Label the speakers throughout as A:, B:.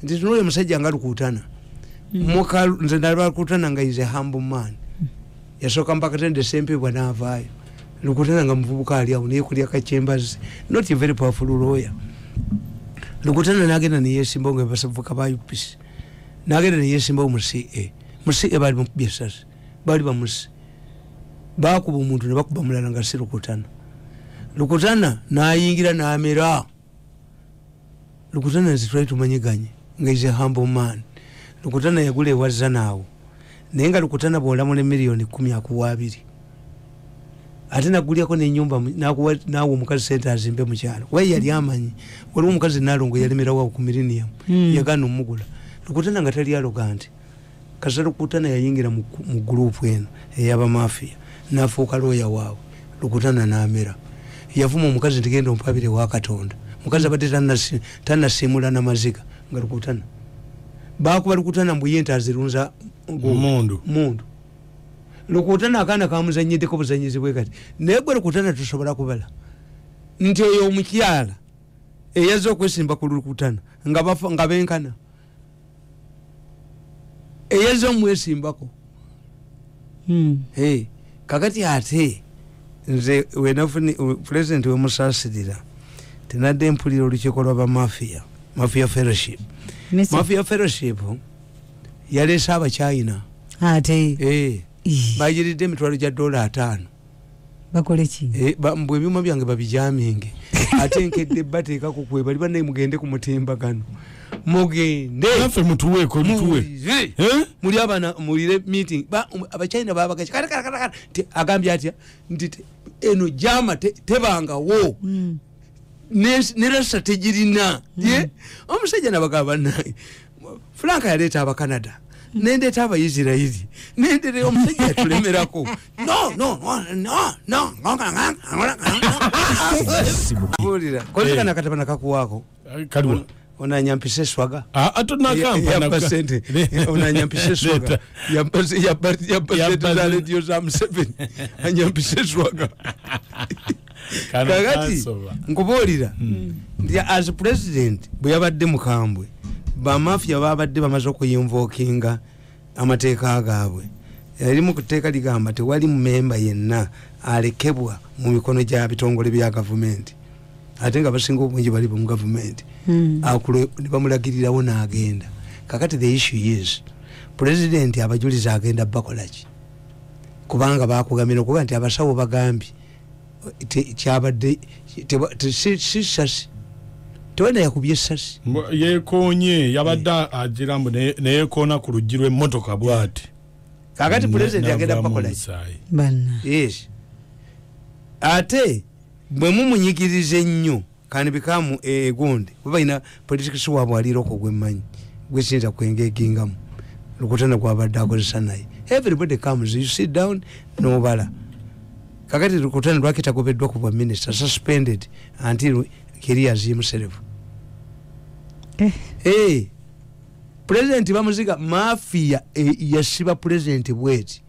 A: nti tunoyo musajja nga Rukutana mukalu nze ndalaba Rukutana nga is a humble man yasoka mpaka tende sempe bwana avaayo Rukutana nga muvubuka ali awo naye kulya kachembazi not a very powerful lawyer Rukutana nagenda ne yesimba nga basavuka ba UPC nagenda ne yesimba mu CA bali mu biasas bali ba musi bakuba omuntu ne bakuba mulala nga si Rukutana nayingira n'amera Rukutana is trying to manyiganye nga is a humble man Rukutana yagule wazza naawo naye nga Rukutana bw'olamula miliyoni 10 akuwaabiri ate nagulyako n'ennyumba naawe omukazi sente azimbe mu kyalo waye yali amanyi waliwo omukazi Nalongo yalemerawo ku millennium yagaana omugula Rukutana nga tali arrogant kasa Rukutana yayingira mu gurupu eno ey'abamafiya n'afuuka looya waabwe Rukutana n'amera yavuma omukazi nti genda ompabire wa Katonda mukazi abadde tannasiimula n'amaziga nga Rukutana bakuba Rukutana mbuyente azirunza mundu Rukutana akaana kamuzanyiddeko buzanyizi bwe kati naye gwe Rukutana tusobola kubala nti oyo omukyala eyazza okwesimba ku Rukutana nga benkana eyazza omwesimbako kakati ate nze wenafuni president wemusaasirira tenadde mpulira olukiiko lw'abamafia mafia fellowship mafia fellowship yaleese abakyayina ate bayiridde emitwalo gya $5
B: bakoleki
A: mbwe ebyuma byange babijaminge ate nkedde bateekako kwe bali bannaye mugende ku mutimbagano mugende
C: naffe mutuweeko
A: muli abana mulire meeting abakyayina babagachi agambye atya nti eno jama tebangawo nerasa tegirina omusajja nabagamba naye Franka yaleeta abakanada nendeeta abaisirairi nendere omusajja yatulemerako bulira kozekana katabana kakuwaako
C: kaliwa
A: onanyampise swaga
C: atonakampasente
A: onanyampise swaga yapasente za redio za Museveni anyampise swaga kakati nkubuulira nti as president bwe yabadde mukambwe bamafia babadde bamaze okuyinvokinga amateeka gaabwe yali mu kuteeka ligamba tewali mumemba yenna alekebwa mu mikono gya bitongole bya gavumenti ate nga basinga obungi bali mu gavumenti akulo ne bamulagirirawo n'agenda kakati the issue is president abajuliza agenda bakolaki kubanga bakugamira okuba nti abasawo bagambye kyabadde sisasi tewena yakubye essasi
C: yeekoonye yabadde agirambu neyekoona ku luggi lw'emmotoka bw'ati
A: kakati president agenda bakolaki yes ate bwe mumunyigiriza ennyo kandi bikamu egonde babalina politics waabwe aliroko gwemmanyi gwesinza kwengegingamu Rukutana gwabadde akozesa naye everybody comes you sit down nobala kakati Rukutana lwakitagobeddwa ku bwa minister suspended until careers himself president bamuziga mafia yasiba president bweti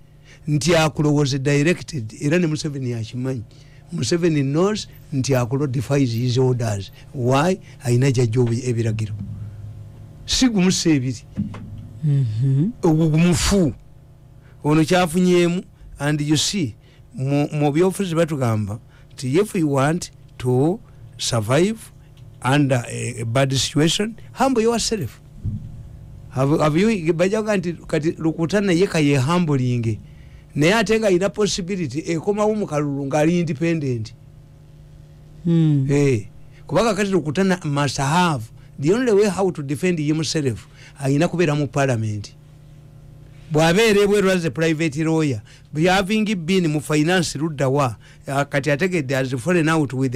A: nti akulowooza directed era ne Museveni yakimanyi Museveni knows nti akulo defies his orders why aina jajjo ebiragiro sigumusa ebiri ogumufu ono kyafunyemu and you see mu byofuzi batugamba nti if you want to survive under a bad situation humble yourself have you bajaga nti kati Rukutana yeka ye humbling naye ate nga ina possibility ekomawo mu kalulu ngali independent kubanga kati Rukutana must have the only way how to defend himself ayina kubeera mu parliament bwabeere bweru as a private lawyer having been mu finance luddawa kati ategedde as fallen out with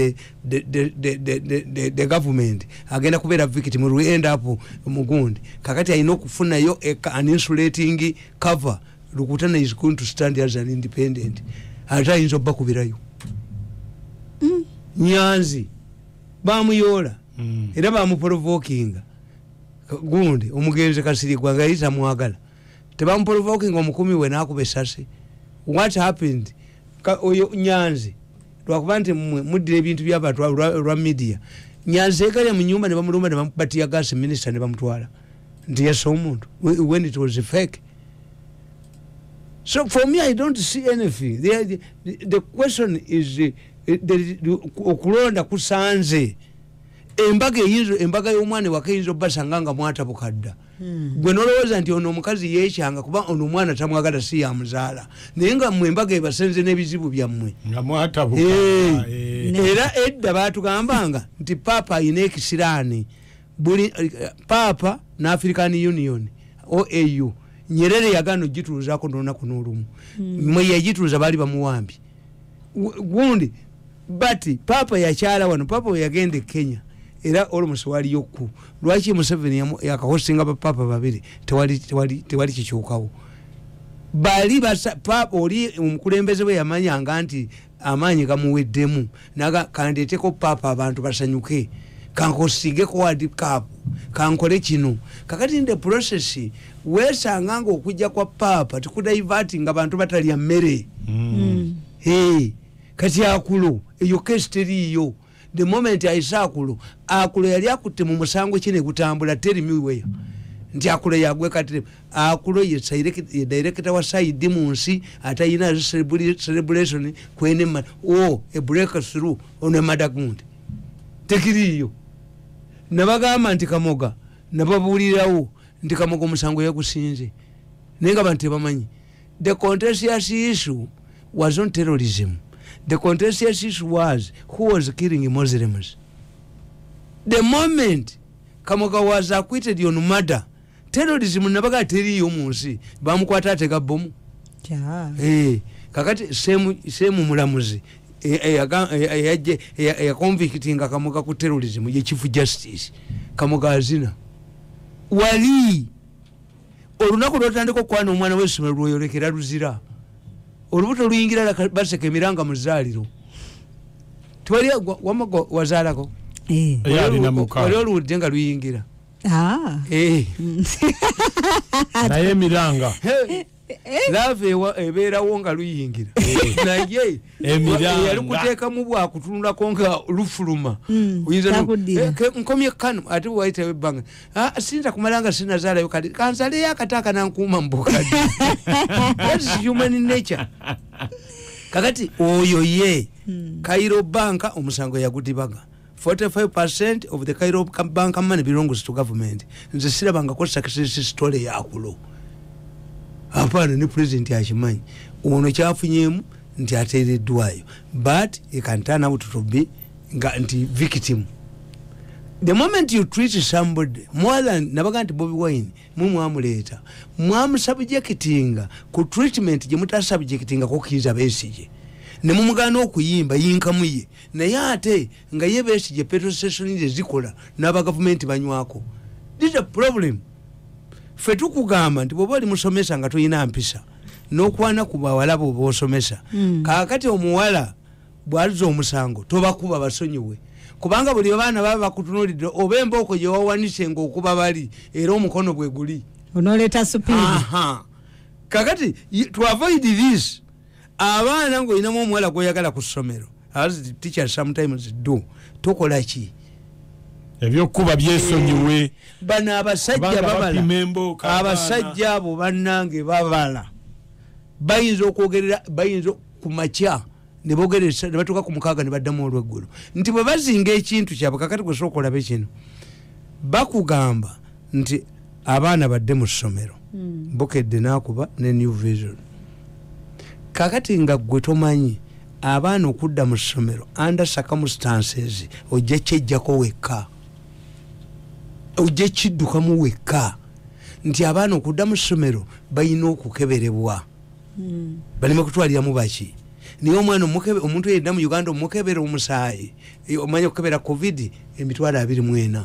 A: the government agenda kubeera victim will end up mugundi kakati ayina okufunayo an insulating cover Rukutana is going to stand as an independent ate ayinza obbakubirayo Nyanzi bamuyola era bamuprovokinga gundi omugenzi Kasirigwa nga yita mwagala tebamuprovokinga omukumi we n'akuba essasi what happened oyo Nyanzi lwakuba nti muddira ebintu by'abantu lwa media Nyanzi ekale mu nyumba ne bamulumba ne bamubatiya gas minister ne bamutwala Yes, when it was fake. So for me, I don't see anything. The question is okulonda kusanze embaga y'omwana wakayinza obbasanganga mwata bukadda gwe nolowooza nti ono omukazi yeekyanga kuba ono omwana tamwagala si yamuzaala naye nga mmwe embaga ebasenze n'ebizibu byammwe era edda baatugambanga nti paapa ayina ekisiraani buli paapa n'African Union OAU Nyerere yagano gituuzaako n'olunaku n'olumu mwe yagituuza baali bamuwambi gundi bati paapa yakyala wano paapa yagenda Kenya era almost waliyo ku lwaki Museveni yakahostinga bapapa babiri tewali kikyukawo bali basa paapa oli omukulembeze bwe yamanyanga nti amaanyi gamuweddemu naga kandeteko paapa abantu basanyuke kankosingeko World Cup kankole kino kakati in the process wesanganga okujja kwa paapa tikudaivatinga abantu batalya mmere kati akulo eyo case teriyo the moment aisakulo akulo yali akutte mu musango kine gutambula tell me where nti akulo yagwe kati akulo ye director wa side munsi atayina celebration kwene a breakthrough on a madagundi tekiriyo nabagamba nti kamoga nababulirawo nti kamoga musango yakusinze nenga bantu bamanyi the contentious issue was on terrorism. The contentious issue was who was killing Muslims. The moment Kamoga was acquitted on murder, terrorism nabaga teriyo munsi bamukwata atega bomu. Kakati semu mulamuzi ya convictinga Kamoga ku terrorism ye chief justice Kamoga azina wali olunaku lwotandika kwana omwana w'essomero lwoyolekera luzira olubuto luyingira baseka emiranga muzaaliro twali wamago wazaalako wali oludde nga luyingira
C: naye emiranga
A: lave ebeerawo nga luyingira naye yali kuteekamu bwakutunulako nga lufuluma nkomye kano ate bwayitawo ebbanga sinza kumalanga sinazaalayo kati kanzaleyo akataaka nankuuma mbukadde that's human nature kakati oyo ye Cairo banka omusango yagudibaga 45% of the Cairo bank money belongs to government nze sirabangako success story yakulo apana ni president yakimanyi ono kyafunyemu nti ateereddwayo but he can turn out to be nti victim. The moment you treat somebody more than nabaga nti Bobi Wine mumwamuleeta mwamusubjectinga ku treatment gye mutasubjectinga ko Kizza Besigye ne mumugana okuyimba yinkamu ye naye ate nga ye Besigye petrol station zikola n'aba government banywako. This is a problem. Fe tukugamba nti bwoba oli musomesa nga toyina mpisa n'okwana ku bawala bw'oba osomesa kaakati omuwala bw'aliza omusango tobakuba basonyiwe kubanga buli abaana baba bakutunuulidde oba embooko gye wawanise ng'okuba bali era omukono bwe guli
B: onoleeta supiidi.
A: Kaakati to avoid this abaana ng'olinamu omuwala gw'oyagala ku ssomero as the teachers sometimes do tokola ki
C: ebyokuba byesonyiwe
A: bana abasajja babala abasajja abo bannange babala bayinza okwogerera bayinza kumakya ne bogeresa ne batuka ku mukaaga ne baddamu olw'eggulu nti bwe bazinga ekintu kyabwe kakati gwe sooka olabe kino bakugamba nti abaana badde mu ssomero Bukedde n'akuba ne New Vision kakati nga gwe tomanyi abaana okudda mu ssomero under circumstances ojja kyejjako wekka ojja kiddukamu wekka nti abaana okudda mu ssomero balina okukeberebwa baleme kutwaliramu baki naye omwana omuntu yedda mu Uganda omukebera omusaayi omanya okukebera covid 24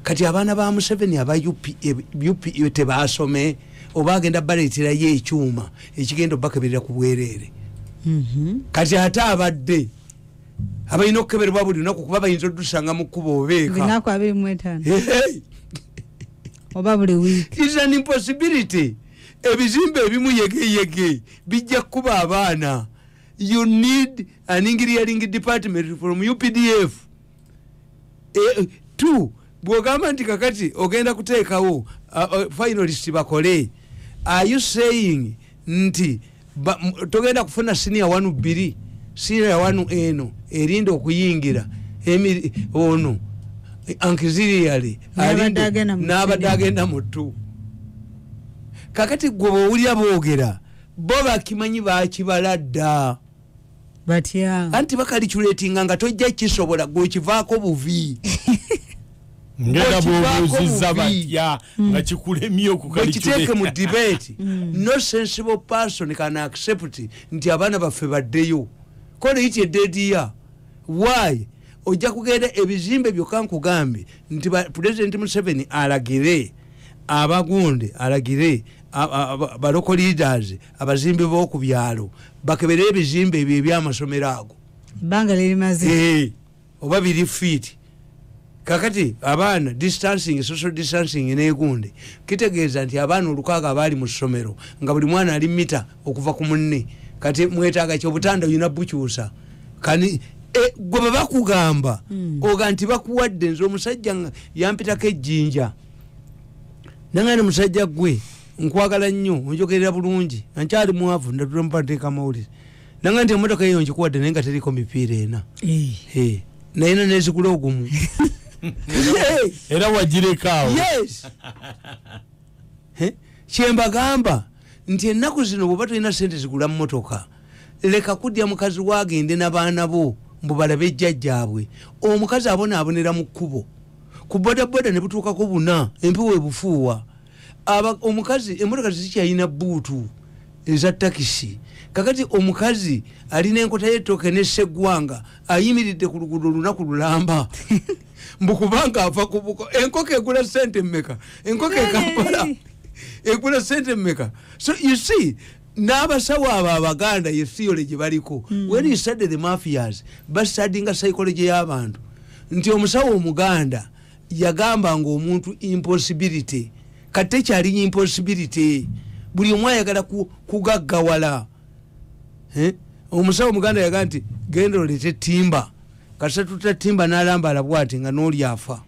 A: kati abaana ba Museveni aba UP tebasome oba agenda baleeterayo ekyuma ekigenda obakeberera ku bwereere kati ate abadde abalina okukeberebwa buli lunaku kuba bayinza oddusanga mu kkuba obeeka
B: oba buli wiiki.
A: It's an impossibility. Ebizimbe ebimu yegeyege bijja kuba abaana. You need an engineering department from UPDF. Two, bwogamba nti kakati ogenda kuteekawo finalist bakole, are you saying nti togenda kufuna senior 1 2 senior 1 eno erinda okuyingira ono ankiziriyali n'abadde agenda mutu? Kakati gwe bw'owulira boogera bo bakimanyi bakibala dda
B: batya
A: anti bakalikyuletinga nga tojja kisobola gwekivaako buvi
C: ngenda bwobuuzizza batya nga kikulemye
A: okukiteeke mu debate. No sensible person can accept nti abaana baffe baddeyo kole iti edediya. Why? Ojja kugenda ebizimbe byokka nkugambye nti President Museveni alagire abagunde, alagire ba local leaders, abazimbe b'oku byalo bakebere ebizimbe ebyo ebyamasomero ago
B: banga lirimaze
A: oba biri feet. Kakati abaana distancing, social distancing negunde kitegeeza nti abaana 600 abali mu ssomero nga buli mwana ali mita okuva ku munne. Kati mwetaaga kyobutanda yina bukyusa kani gwe babakugamba oga nti bakuwadde nze omusajja yampitako ejjinja nangane musajja gwe nkwagala nnyo onjogerera bulungi ankyali mwavu ndatula mupateeka mawulire nanga nti emotoka eyo nkikuwadde naye nga teriko mipiira ena nayina nezigula ogumu
C: era wagirekaawo.
A: Yes. Kyembagamba nti ennaku zino bwoba tolina sente zigula mmotoka leka kudya mukazi wagende n'abaana bo mbu balabe jjajjaabwe. Omukazi abonaabonera mu kkubo ku bodaboda ne butuukako buna empewo ebufuuwa. Omukazi emmotoka zikyalina buutu eza takisi. Kakati omukazi alina enkota y'ettooke n'esseggwanga ayimiridde ku luguudo olunaku lulamba mbukubanga ava kubuko enkoko egula sente mmeka enkoko ekampala egula sente mmeka. So you see n'abasawo abo abaganda ye theology baliko when you study the mafias bastudyinga psychology y'abantu nti omusawo omuganda yagambanga omuntu impossibility kate kyali impossibility buli omu ayagala kugaggawala. Omusawo omuganda yagamba nti genda olete timba kasatuta timba n'alambala bwati nga n'oli afa.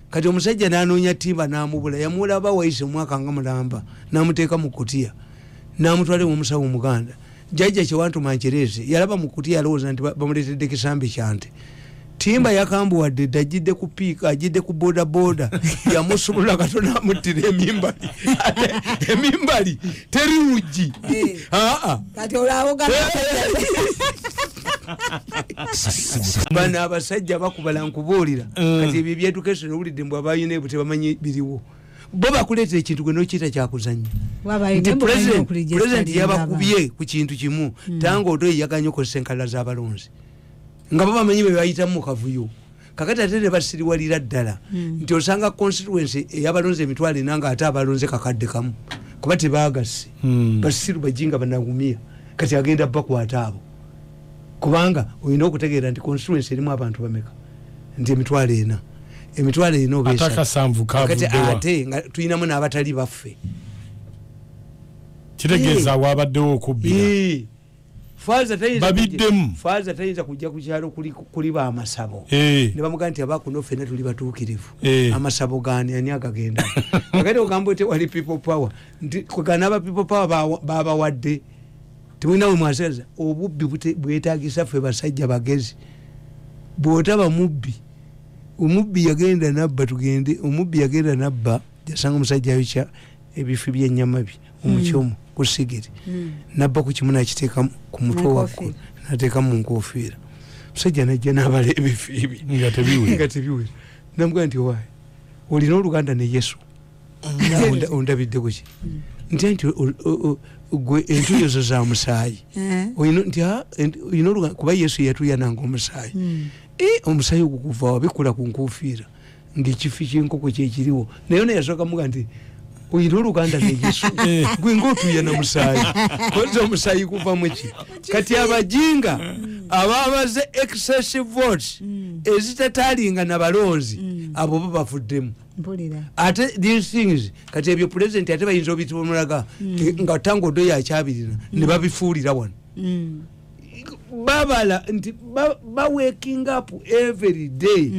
A: Kati omusajja n'anoonya timba n'amubula yamulaba wayise omwaka nga mulamba n'amuteeka mu kutiya n'amutwale mu musawo omuganda jjajja kyewantuma nkyereze yalaba mu kutiya alowooza nti bamuleetedde kisambi kyante. Timba yakambuwadde dda ajidde ku piika ajidde ku bodaboda yamusubula katono amuttira emimbali emimbali teri wujji
B: kati olawoga
A: bana abasajja bakubala nkubuulira kati ebyo ebyeducation owulidde mbw abayina ebyo tebamanyi biriwo bo bakuleeta ekintu gwe n'okiyita kyakuzanya nti president yabakubye ku kintu kimu tanga otoyi yaganya okozesa enkala z'abalonzi nga bo bamanyi bwe bayitamu mu kavuyo. Kakati ate ne basiriwalira ddala nti osanga constituency eyabalonzi emitwalo ena nga ate abalonze kakadde kamu kuba tebaagase basiru bajinga banagumia kati agenda bakwata abo kubanga olina okutegeera nti constituency erimu abantu bameka nti emitwalo ena obeesakati ate nga tulinamu n'abatali baffe
C: kitegeeza wabaddewo okubbira
A: Faza tayinza kujja ku kyalo kuli ba amasabo ne bamugamba nti abakuno ffenna tuli batuukirivu amasabo gani ani agagenda kakati ogamba nti wali people power nti kugana aba people power babawadde temulina we mwaseza obubbi bwetaagisa ffe basajja bagezi bw'otaba mubbi omubbi yagenda nabba tugende omubbi yagenda nabba yasanga omusajja ayokya ebifi by'ennyama bye omukyomo kusigiri nabba ku kimu nakiteeka ku mutwe waggulu nateeka mu nkofiira musajja najja n'abala ebifi ebyo nga tebiwera namugamba nti owaayi olina oluganda ne yesu ondabidde kuki nti gwe entuyo zo za musaayi olina oluganda kuba yesu yatuyananga omusaayi omusaayi ogwo kuva wabikula ku nkofiira ng'ekifi ky'enkoko kyekiriwo naye nayasooka muga nti oyina oluganda ne yesu gwe ngaotuya na musaayi koza omusaayi kuvamu ki kati abajinga ababaze excessive votes ezitataalinga na balonzi abo bo bavuddemu ate these things kati ebyo president ate bayinza obitibamulaga nga tango do yakyabirina ne babifuulira wano babala nti waking up every day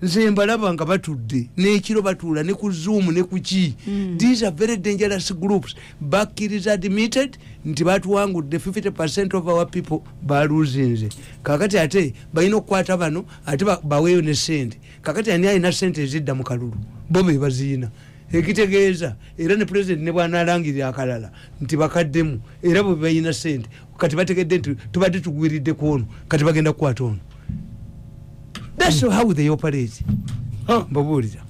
A: nze mbalaba nga batudde n'ekiro batuula ne ku Zoom ne ku ki. These are very dangerous groups. Bakir is admitted nti batuwangudde 50% of our people baluzinze. Kakati ate balina okukwata bano ate baweeyo ne sente. Kakati ani alina sente ezidda mu kalulu bo be baziina. Ekitegeeza era ne president ne bwanalangirira akalala nti bakaddemu era bwe bayina sente kati bategedde nti tubadde tugwiridde ku ono kati bagenda kukwata ono. That's how they operate. Mbabuulira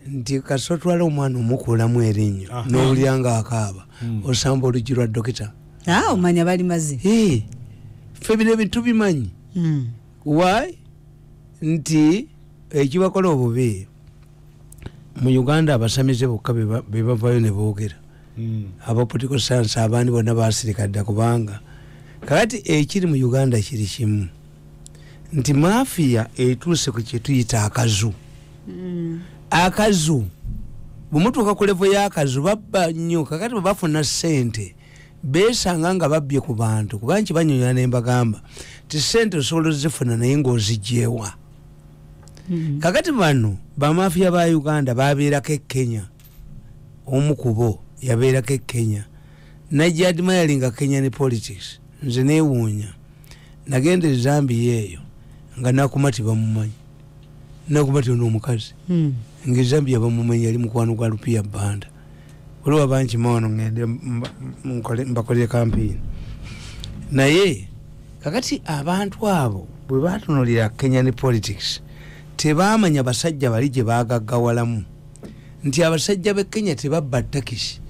A: nti kasotwala omwana omukulamu erinnya n'olyanga akaaba osamba olugi lwa dokita.
B: Omanya bali mazi.
A: Ffe bino ebintu bimanyi. Why? Nti ekibakola obubi mu Uganda abasamize bokka be bavayo ne boogera. Aba political science abandi bonna basirikadde kubanga kakati ekiri mu Uganda kiri kimu nti mafia etuuse ku kye tuyita akazu. Akazu bumutuuka ku levo y'akazu babba nnyo kakati bafuna sente beesanga nga babbye ku bantu kuba nkibanyonyola ne mbagamba ti sente osobola ozifuna naye ng'ozigyewa. Kakati bano bamafia ba Uganda babeerako e Kenya. Omu kubo yabeerako e Kenya najja admiringa Kenya ne politics. Nze neewuunya nagenda e Zambia eyo nga Nakumati bamumanyi. Nakumati ono omukazi nga e Zambia bamumanyi yali mukwano gwa Lupia Banda. Olwo banki maono ngende mbakolere campaign naye kakati abantu abo bwe batunulira Kenya ne politics tebamanya basajja bali gye bagaggawalamu nti abasajja be Kenya tebabba takisi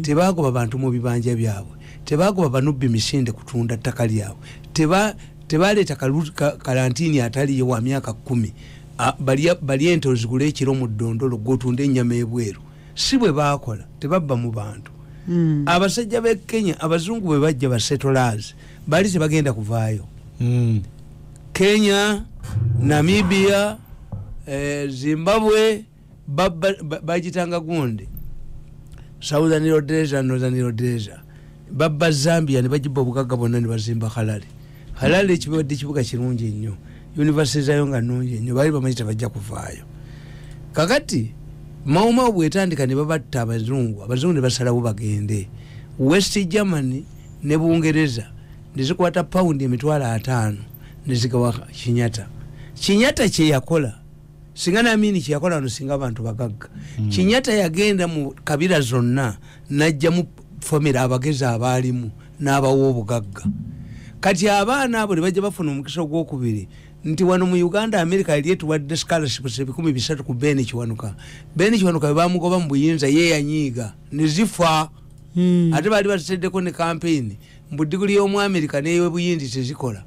A: tebagoba bantu mu bibanja byabwe tebagoba banubbi misinde kutunda ttaka lyabwe tebaleeta kalantini ataliyo wa myaka 10 bali ente ozigula ekiro mu ddondolo gwotunda ennyama ebweru si bwe bakola tebabba mu bantu. Abasajja be Kenya abazungu bwe bajja ba settlers bali tebagenda kuvaayo. Kenya, Namibia, Zimbabwe bajitanga gundi Southern Rhodesia, Northern Rhodesia babba Zambia ne bajiba obugagga bonna ne bazimba Harare. Harare ekibadde kibuga kirungi nnyo university zayo nga nnungi nnyo bali bamanyi tebajja kuvaayo. Kakati mauma bwetandika ne babatta abazungu ne basalawo bagende West Germany ne Bungereza ne zikwata paundi emitwalo 5 ne zigawa Kinyata kye yakola singa naamini kye yakola no singa abantu bagagga. Kinyata yagenda mu kabira zonna najja mu famira abagezi abaalimu n'abawa obugagga. Kati abaana abo ne bajja bafuna omukisa ogwokubiri nti wano mu Uganda America yali etuwadde scholarship 300 ku Beni Kiwanuka. Beni Kiwanuka bamugoba mu buyinza ye yanyiiga ne zifa. Ate bali bateddeko ne campaign mbu diguli y'omu America neyo buyindi tezikola.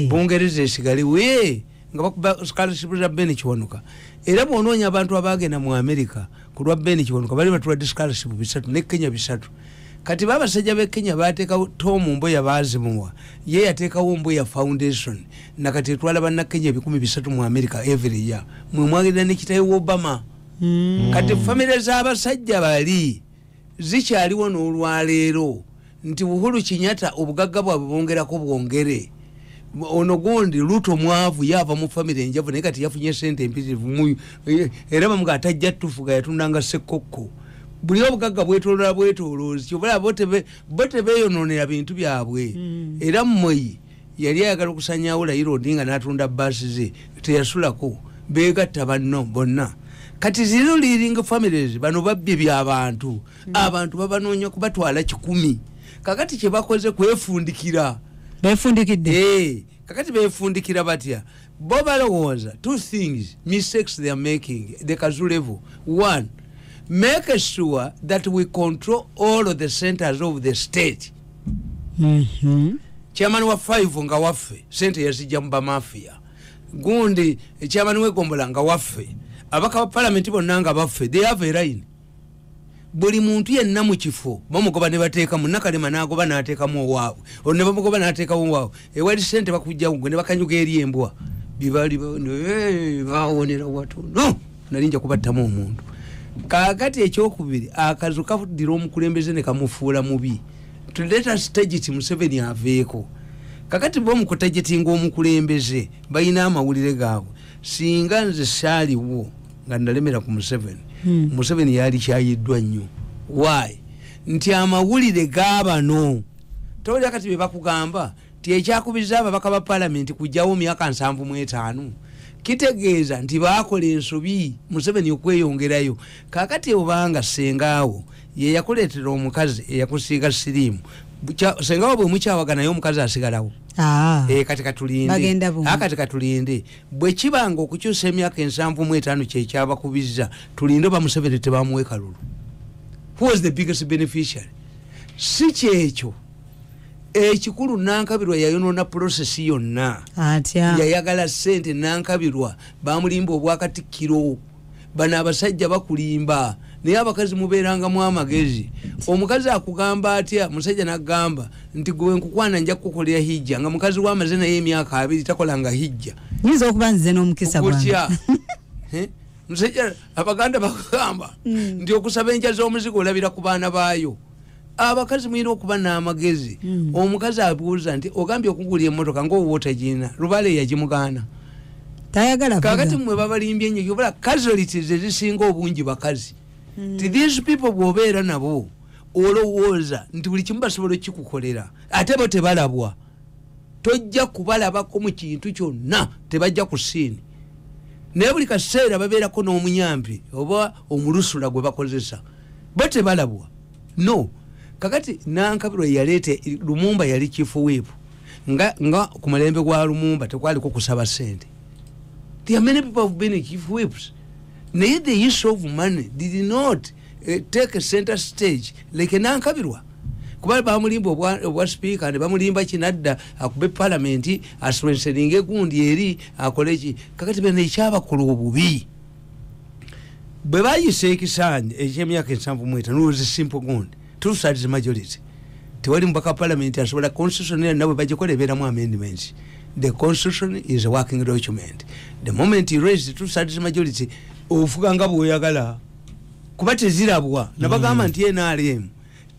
A: Bungereza esigale we nga bakuba scholarship za Beni Kiwanuka. Era bw'onoonya abantu abagenda mu America ku lwa Beni Kiwanuka bali batuwadde scholarship 3 ne Kenya 3. Kati babasajja be Kenya bateeka Tom Mboya bazimuwa ye yateekawo Mboya Foundation nakati etwala banna Kenya 300 mu America every year mwe mwagenda ne kitayo Obama. Kati family z'abasajja bali zikyaliwo n'olwaleero nti Uhuru Kenyatta obugagga bwabwe bongerako bwongere. Ono gondi Ruto mwavu yava mu family enjavu naye kati yafunye sente empitirivu era bamuga atajja tufuga yatundanga sekokko. Buli obugagga bwetoloozi kyobala bote beeyononera bintu byabwe. Era mmoyi yali ayagala okusanyawo Raila Odinga n'atunda baasi ze teyasulako beegatta banno bonna. Kati zino leading families bano babbye by'abantu abantu babanoonya kubatwala 10. Kakati kye bakoze kwefundikira
B: befundikidde.
A: Kakati befundikira batya bo balowooza 2 things mistakes they are making the kazu level. 1, make sure that we control all of the centers of the state. Chairman wa 5 nga waffe sente yazijja mu bamafia. Gundi chairman w'egombola nga waffe. Abaka wa parliament bonna nga baffe. They have a right. Buli muntu yenna mu kifo bamugoba ne bateeka mu Nakalema n'agoba n'ateekamu owaabwe. Ono ne bamugoba n'ateekamu owaabwe. Ewali sente bakujja gwe ne bakanyuga eri embwa. Bibali baawonera watu. No! Nalinja kubattamu omuntu. Kakati ekyokubiri akazu kafuddira omukulembeze ne kamufuula mubi. Tuleta stage ti Museveni aveeko. kakati bo mukutajetinga omukulembeze bayina amawulire gaabwe singa nze saaliwo nga nalemera ku Museveni Museveni yali kyayiddwa nnyo why nti amawulire gaabano tolya kati be bakugamba ti ekyakubiza ababaka ba parliament kujjawo myaka 75 kitegeeza nti baakola ensobi Museveni okweyongerayo kakati obanga sengaawo ye yakuleetera omukazi eyakusiiga siriimu sengaawo bwe mukyawaganayo omukazi asigalawo kati katulinde bwe kibanga okukyusa emyaka 75 kyekyabakubizza tulinde ba Museveni tebamuwe kalulu. Who was the biggest beneficiary? Si kyekyo ekikulu Nankabirwa yayonona process yonna yayagala sente Nankabirwa bamulimba obwakatikkiro bana abasajja bakulimba naye abakazi mubeeranga mu amagezi omukazi akugamba atya musajja nagamba nti gwe nkukwana nja kukolera hijja nga mukazi wamaze naye emyaka 2 takolanga hijja
B: nizo okubanze n'omukisa
A: gwange musajja abaganda bakugamba nti okusaba enja z'omuzigo olabira ku baana baayo abakazi mwina okuba n'amagezi omukazi abuuza nti ogambye okugulya emmotoka ng'owootagina Lubale yagimugaana
B: tayagala
A: kakati mmwe babalimbye nnyo yobala casualties ezisinga obungi bakazi ti these people bw'obeera nabo olowooza nti buli kimu basobola okikukolera ate bo tebalabwa tojja kubalabako mu kintu kyonna tebajja ku siini naye buli kaseera babeerako n'omunyampi oba omulusula gwe bakozesa bo tebalabwa no kakati Nankabirwa yaleete Lumumba yali chief whip nga ku mulembe gwa Lumumba tekwaliko kusaba sente. There are many people who have been chief whips. Naye the issue of money did not take a center stage like Nankabirwa. Kuba bamulimba obwa speaker ne bamulimba kinadda akube parliament aswenseninge gundi eri akoleki kakati bene ekyabakola obubi bwe bayise ekisanja ekyemyaka 75 was a simple gundi two sides majority tewali mbaka parliament asobola constitution nawe bagikoleberamu amendments. The constitution is a working document. The moment you raise the two sides majority ofuga nga bwoyagala kuba tezirabwa nabagamba nti NRM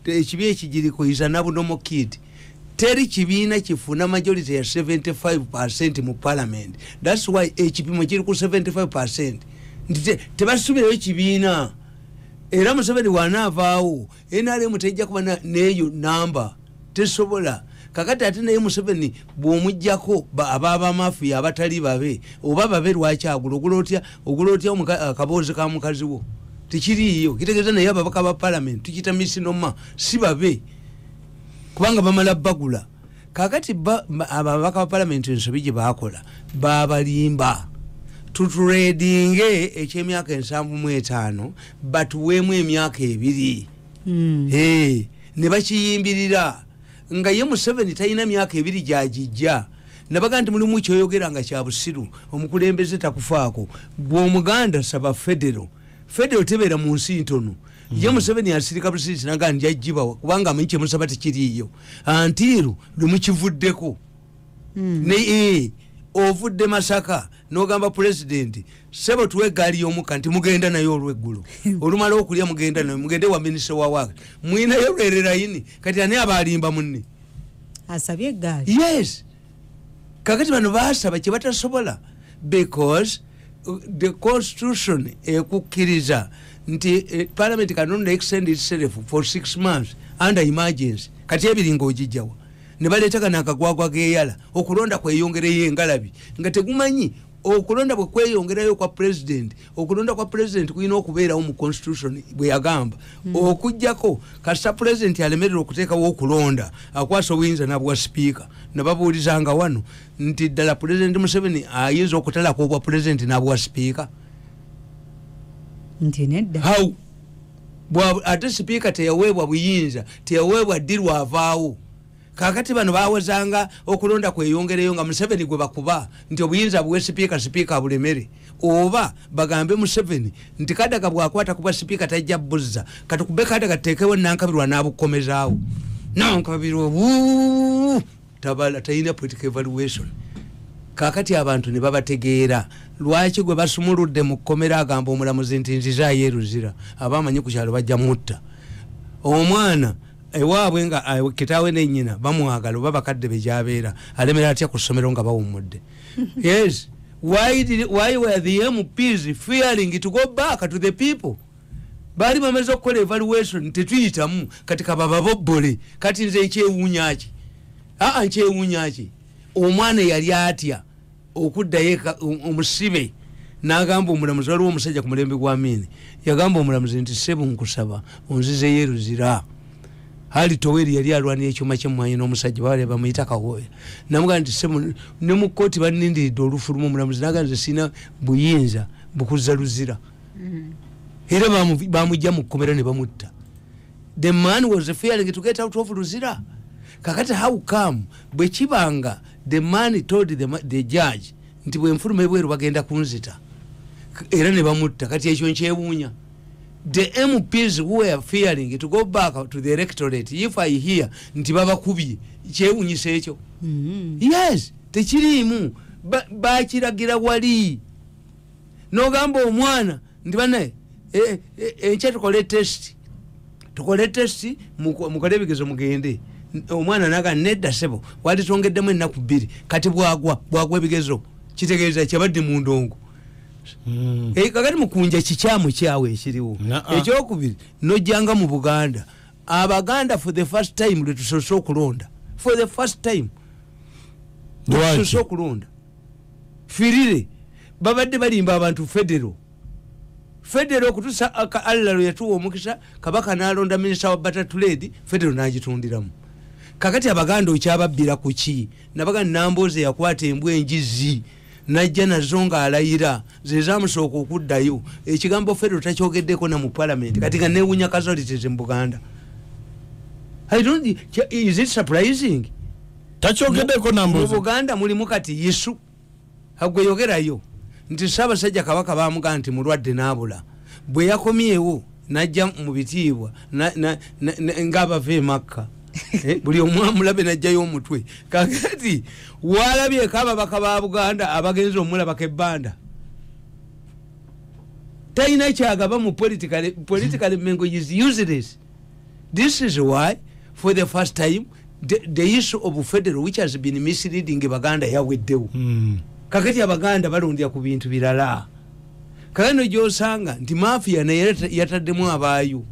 A: ekibi ekigiriko is an abnormal kid teri kibiina kifuna majority ya 75% mu parliament. That's why ekipimo kiri ku 75% ndite tebasubirayo ekibiina era Museveni wanaavaawo NRM tejja kuba neyo namba tesobola kakati ate naye Museveni bw'omujjako ababa mafiya abatali babe oba babe lwaki agulotya akaboozi ka mukazi wo tikiriyo kitegeeza naye ababaka ba parliament tukita misinoma si babe kubanga bamala bagula kakati ababaka ba parliament ensobi gye baakola babalimba tutradinge ekyemyaka 75 batuweemu emyaka 2 ne bakiyimbirira nga ye Museveni talina myaka 2 gyagijja nabaga nti mulimu kyoyogera nga kya busiru omukulembeze takufaako bw'omuganda saba federo tebeera mu nsi ntono ye Museveni asirika busirisi naga nti ajjibawa kubanga amanyi kyemusaba tekiriiyo antiru lwemukivuddeko ne ovudde Masaka n'ogamba president sebo tuwe gaali y'omukka nti mugenda nayo olw'eggulu olumala okulya mugenda nayo mugende wa minisita wa waka mwinayo lwererayini kati ani abalimba munne
B: asabye gaali
A: yes kakati bano baasaba kye batasobola because the constitution ekukkiriza nti parliament cannot extend itself for 6 months under emergency kati ebiringa ogijjawa ne baleeta kana akagwagwa geeyala okulonda kweyongereyo engalabi nga tegumanyi okulonda bwe kweyongerayo kwa president okulonda kwa president kuyina okubeerawo mu constitution bwe yagamba okujjako kasita president alemerera okuteekawo okulonda akwasa obuyinza nabwa speaker nababuulizanga wano nti ddala president Museveni ayinza okutalako obwa president nabwa speaker
B: nti nedda
A: how ate speaker teyaweebwa buyinza teyaweebwa ddirwa avaawo kakati bano bawezanga okulonda kweyongereyo nga Museveni gwe bakuba nti obuyinza buwe speaker bulemere oba bagambe Museveni nti kadaga bwakwata kuba speaker tajja buzza katukube kadaga tekewe Nankabirwa nabukomezaawo Nankabirwa tabala tayina political evaluation kakati abantu ne babategeera lwaki gwe basumuludde mu kkomera agamba omulamuzi nti nziza yeruzira abamanyi ku kyalo bajja mutta omwana ewaabwe nga kitaawe ne nnyina bamwagala oba bakadde be gy'abeera alemera atya ku ssomero nga bawummudde. Yes, why were the MPs fearing to go back to the people? Bali bamaze okukola evaluation tetuyitamu kati kabababobbole kati nze ekyewuunya ki nkyewuunya ki omwana yali atya okuddayo omusibe n'agamba omulamuzi waliwo omusajja ku mulembe gwa Amini yagamba omulamuzi nti sebu nkusaba onzizeyo eruzira hali toweri yali alwanira ekyuma ky'emmwanyi n'omusajja bawale bamuyita Kawoya namugamba nti sebu ne mu kkooti banindiridde olufulumu omulamuzi n'agamba nti sina buyinza bukuzza luzira era bamujja mu kkomera ne bamutta. The man was fearing to get out of luzira. Kakati how come bwe kibanga the man told the judge nti bwe nfuluma ebweru bagenda kunzita era ne bamutta kati ekyo nkyewuunya. The MPs who were fearing to go back to the electorate if I hear nti babakubye kyewuunyisa ekyo. Yes, tekiriimu bakiragira wali n'ogamba omwana nti banaye enkya tukole test mukole ebigezo mugende omwana naga nedda sebo wali tongeddemu ennaku 2 kati bwagwa ebigezo kitegeeza kyabadde mu ndongo. Kakati mukunja kikyamu kyawe ekiriwo ekyokubiri nojjanga mu Buganda Abaganda for the first time letusoose okulonda for the first time letusoose okulonda firire babadde balimba abantu federal kutusa allalo yatuwa omukisa kabaka n'alonda minisita wa butter trade federal n'agitundiramu. Kakati Abaganda okyababbira ku ki nabaga Nambooze yakwata embwa enjizi najja nazo ng'alayira ze zaamusooka okuddayo ekigambo federal takyogeddeko na mu parliament kati nga neewunya casualties mu Buganda. Is it surprising?
C: Takyogeddeko Nambooze
A: mu Buganda mulimu kati Yesu agwe yogerayo nti Ssaabasajja Kabaka bamugamba nti mulwadde n'abula bwe yakomyewo najja mu bitiibwa ng'abava e Makka buli omwamulabe najjayo omutwe. Kakati walabyeko ababaka ba Buganda abagenzi omulabako ebbanda talina kyagaba mu political mengo is useless. This is why for the first time the issue of federal which has been misleading Baganda yaweddewo. Kakati Abaganda balondya ku bintu birala. Kano gyosanga nti mafia naye yataddemu abaayo.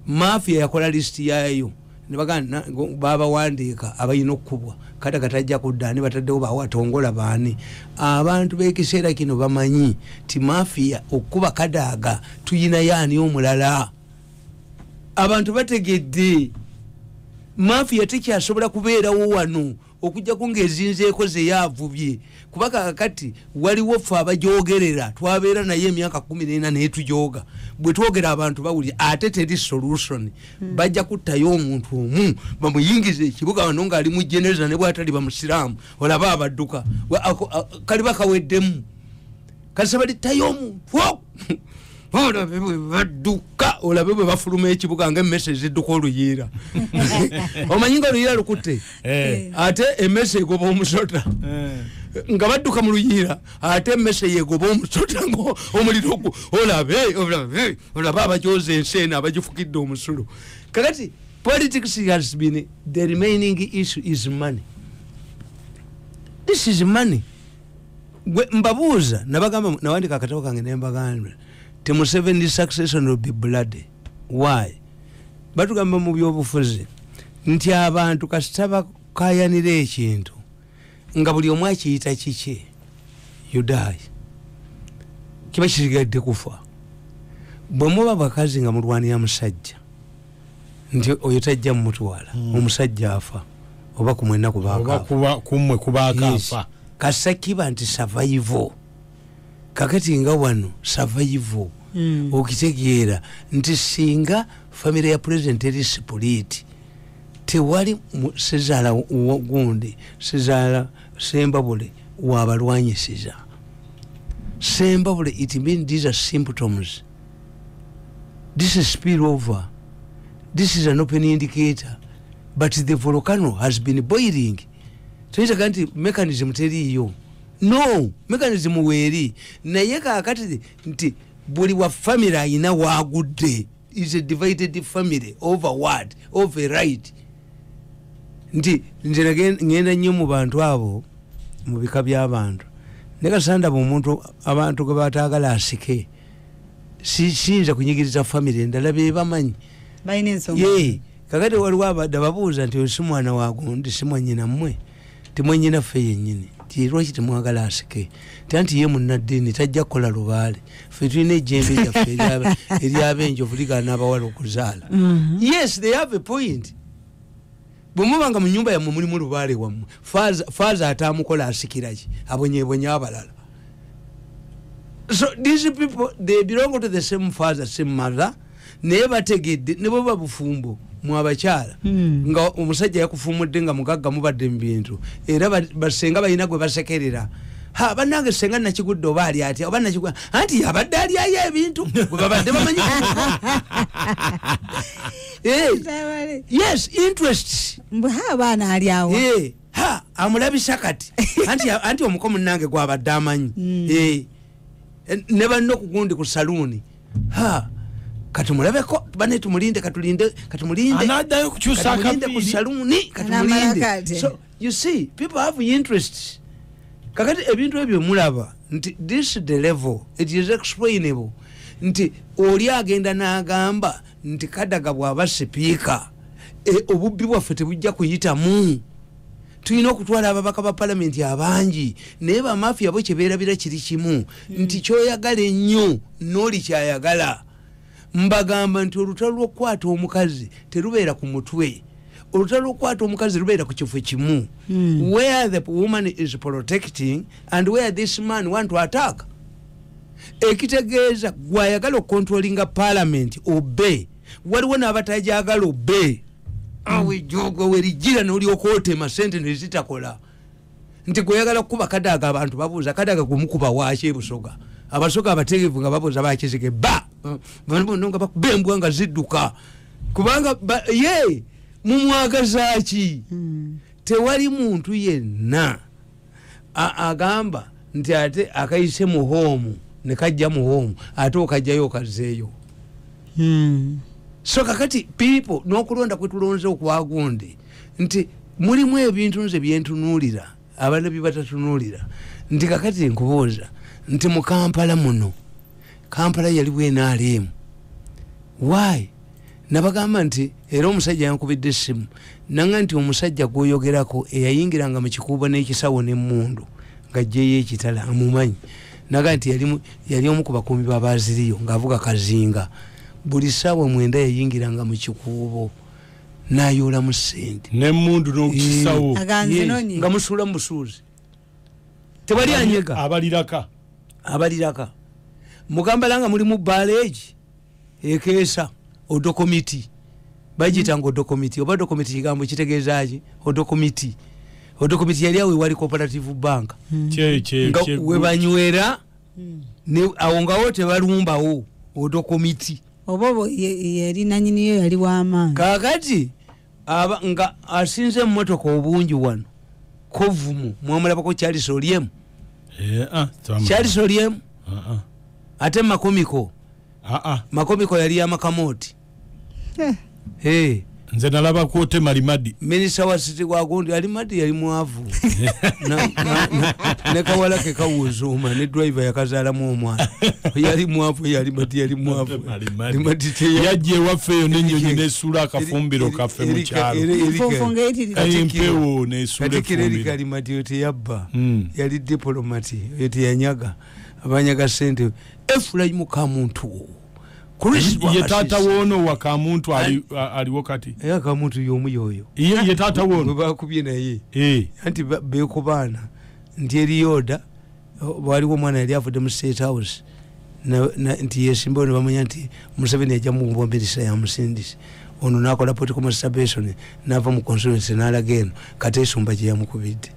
A: Mafia yakola list yayo. Ne baganda baba wandiika abayina okubwa. Kata katajja kuddaani bataddewo bawatongola baani. Abantu b'ekiseera kino bamanyi ti mafia okuba kadaaga tuyina yaani omulala. Abantu bategedde. Mafia tekyasobola kubeerawo wano. Okujjako ng'ezinzeeko ze yaavubye kubaka kakati waliwo ffe abajoogerera twabeera naye emyaka 14 naye tujooga bwe twogera abantu bawulira ate teri solution bajja kuttayo omuntu omu bamuyingize ekibuga wano ng'ali mu jeneza ne bw'atali bamusiraamu olaba abadduka kali bakaweddemu kasabali tayo omuntu olabe bwe badduka olabe bwe bafuluma ekibuga ng'emmese zidduka oluyiira omanyi nga oluyiira lukutte ate emmese egoba omusota nga badduka mu luyiira ate emmese yegoba omusota omuliro olabe abajoza enseena abagifukidde omusulo. Kakati politics has been the remaining issue is money. This is money. Mbabuuza nabagamba nawandika akatabo kange ne mbagamba Museveni's succession will be bloody. Why? Batugamba mu byobufuzi nti abantu kasitaba kayanira ekintu nga buli omu akiyita kiki you die kiba kisigadde kufa. Bwe muba bakazi nga mulwanira musajja nti oyo tajja mumutwala omusajja afa oba kumwena
C: kumwe kubakafa
A: kasa kiba nti survival. Kakati nga wano survival okitegeera nti singa family ya president eri split tewali sezaala gundi sezaala Sembabule wabalwanyisiza Sembabule. It means these are symptoms. This is spill over. This is an open indicator. But the volcano has been boiling. So it's a kind of mechanism teriyo. No, mechanism weeri naye kakati nti buli wa family ayina waagudde is a divided family over what? Over right. Nti ngenda nnyo mu bantu abo mu bika by'abantu nekasanda omuntu abantu gwe bataagala asike siyinza kunyigiriza family endala be bamanyi
B: balina ensonga
A: kakati waliwo abadde babuuza nti si mwana wagundi si mwannyina mmwe timwannyina ffe yennyini ti lwaki temwagala asike tanti ye munnaddiini tajja kukola lubaale ffe tulina ejjembe lyaffe eryabenjovu ligaana abawala okuzaala. Yes, they have a point. Bwemubanga mu nyumba yammwe mulimu lubaale wammwe faaza ataamukola asikiraki abonyebonye abalala. So these people, they belong to the same father, same mother. Naye bategedde ne bwe babufumbo mu abakyala nga omusajja yakufumudde nga mugagga mubadde mu bintu era basenga balina gwe basekerera bannange senga nakigudde oba ali atya oba nakigudde anti abadde alyayo ebintu gwe babadde bamanyi. Yes, interest
B: abaana alyawo
A: amulabisa kati anti omukomu nange gwabadde amanyi ne banno okugundi ku saluuni katumulabeko bane tumulinde
C: anadayo kukyusa
A: ku saluni katumulinde. So you see, people have interest. Kakati ebintu ebyo mulaba nti this is the level, it is explainable nti oli agenda n'agamba nti Kadaga bw'aba sipiika obubbi bwaffe tebujja kuyitamu, tulina okutwala ababaka ba palamenti abangi naye bamafia bo kyebeerabira kiri kimu nti kyoyagala ennyo n'oli kyayagala. Mbagamba nti olutalo lw'okukwata omukazi terubeera ku mutwe, olutalo lw'okukwata omukazi lubeera ku kifo kimu, where the woman is protecting and where this man want to attack. Ekitegeeza gwayagala okontrolinga parliament obe, waliwo n'abatajagala obe awe jogo werijira n'olyoka otema sente nezitakola. Nti gwayagala kuba Kadaga abantu babuuza Kadaga kumukuba waaki ebusoga, abasoga abategevu nga babuuza bakizige nga bakubembwa nga zidduka kubanga ye mumwagazaaki. Tewali muntu yenna agamba nti ate akayise mu hoomu ne kajja mu hoomu ate okajjayo okazeeyo. So kakati people n'okulonda kwe tulonze okwagundi nti mulimu ebintu nze byentunuulira abaana bye batatunuulira. Nti kakati nkubuuza nti mu Kampala muno, Kampala yaliwo NRM. Why? Nabagamba nti era omusajja yankubidde essimu nanga nti omusajja gwoyogerako eyayingiranga mu kikuubo n'ekisawo n'emmundu ng'ajjeyo ekitala amumanyi, naga nti yali omu ku bakuumi b'abaaziriyo ng'avuga kazinga. Buli ssaawa 9 yayingiranga mu kikuubo n'ayoolamu ssente
C: n'emmundu n'okukisawo
A: nga musuula mu busuuzi. Tewali anyega abaliraka mu Kampala nga mulimu baleegi ekeesa odokomiti bagiyitanga odokomiti oba dokomiti kigambo kitegeezaki odokomiti yali awo ewali cooperative bank nga webanywera awo ngawo tebalumbawo odokomiti
B: obobo yali nanyiniyo yali w'amaanyi.
A: Kakati nga asinze emmotoka obungi wano kovumu mwamulabako Charles Oliemu Charles Oliemu ate makomiko yali yamakamoti
C: nze nalaba kwote malimadi
A: minisita wa City Gwagundi alimadi yali mwavu ne kawala ke kawuzuuma ne driver yakazaalamu omwana yali mwavu yali mwavu
C: yajje ewaffe eyo n'ennyonyi n'esuula akafumbiro kaffe mu kyalo empewo n'esuula efumbiro.
A: Kalimadi yo teyabba yali diplomati yo teyanyaga abanyaga ssente Efulayimu Kamuntu
C: ye taata woono wa Kamuntu aliwo kati
A: Kamuntu y'omu yoyo
C: ye taata woono
A: bakubye naye anti beekubaana nti eriyoda waliwo omwana yali avudde mu State House nti yesimbawo ne bamanya nti Museveni yajja mu mbomberisa ya musindisi ono n'akola political masturbation n'ava mu constituency n'alaga eno Kateesumba gye yamukubidde.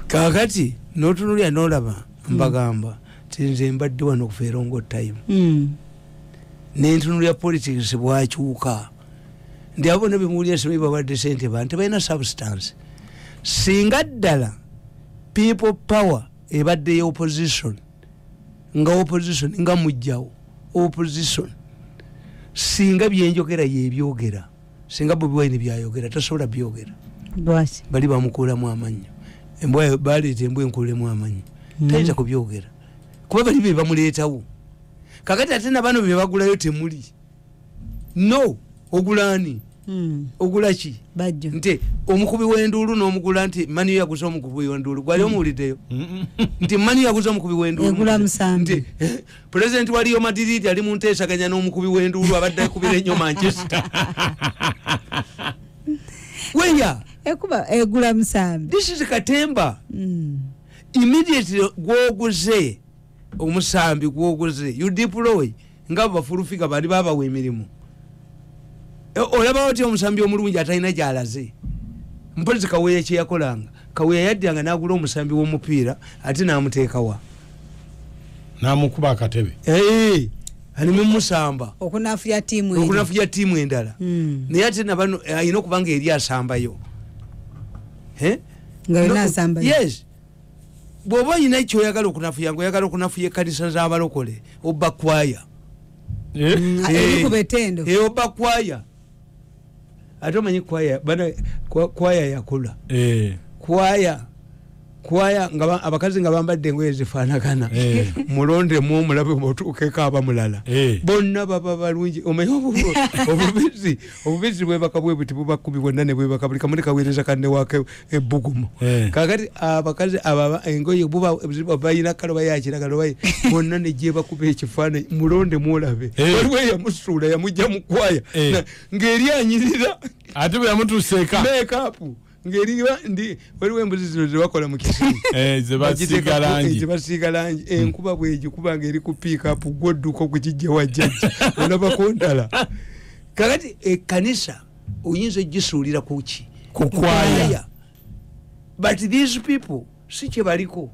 A: Kakati n'otunulira n'olaba mbagamba tinze mbadde wano okufeera ngo time n'entunulira politics bwakyuka ndi abo ne bemuwulira simanyi babadde ssente bantu balina substance. Singa ddala people power ebadde ya opposition nga mujjawo opposition singa byenjogera yebyogera singa Bobi Wine byayogera tasobola byogera bali bamukulamu amanyo embwa baleeta embwa enkulemu amanyo tayinza kubyogera kuba bali be bamuleetawo kakati ate na bano be bagulayo temuli no ogulani ogulaki nti omukubi w'enduulu n'omugula nti mani yaguza omukubi w'enduulu gwali omuwuliddeyo nti mani yaguza omukubi w'enduulu nti pulezidenti waliyo Madrid ali mu nteesaganya n'omukubi w'enduulu abadde akubira ennyo Manchester weya
B: egula musambi
A: this is Katemba immediately gwoguze omusambi gwoguze you deploy nga bafulufiga bali babawa emirimu olaba oti omusambi omulungi atalina gyalaze mpolisi Kaweya kyeyakolanga Kaweya yaddanga n'agula omusambi w'omupiira ate n'amuteekawa
C: n'amukuba akatebe
A: ali mumusamba
B: okunafuya
A: tiimu endala naye ate nabano ayina okubanga eri asambayo yes bw'oba oyina ekyoyagala okunafuya ngaoyagala okunafuya ekkanisa z'abalokole obba kwaya obba kwaya ate omanyi kwaya yakula kwaya nga abakazi nga bambadde engoye zifaanagana mulondemu omulabe otuukeko abamulala bonna baba balungi omanyi obubizi bwebaka bwe buti bubakubi bwonna ne bwebaka buli kamu ne kaweereza kanne waake ebbugumu kakati abakazi aba engoye bayina kaloba yakiragala bonna ne gyebakuba ekifaananyi mulondemu olabe waliwo eyamusuula yamugja mu kwaya ng'eri anyirira
C: ate bwe yamutuuseeka
A: meekaapu ngeriwa ndi waliwo embuzi zino zebakola mu kisiri zebasiiga langi enkuba bwegikuba ngeri ku pick-up gwodduka okukijja wajjajja olabako ndala kakati ekkanisa oyinza ogisuulira kuki
C: ku kwaya
A: but these people si kye baliko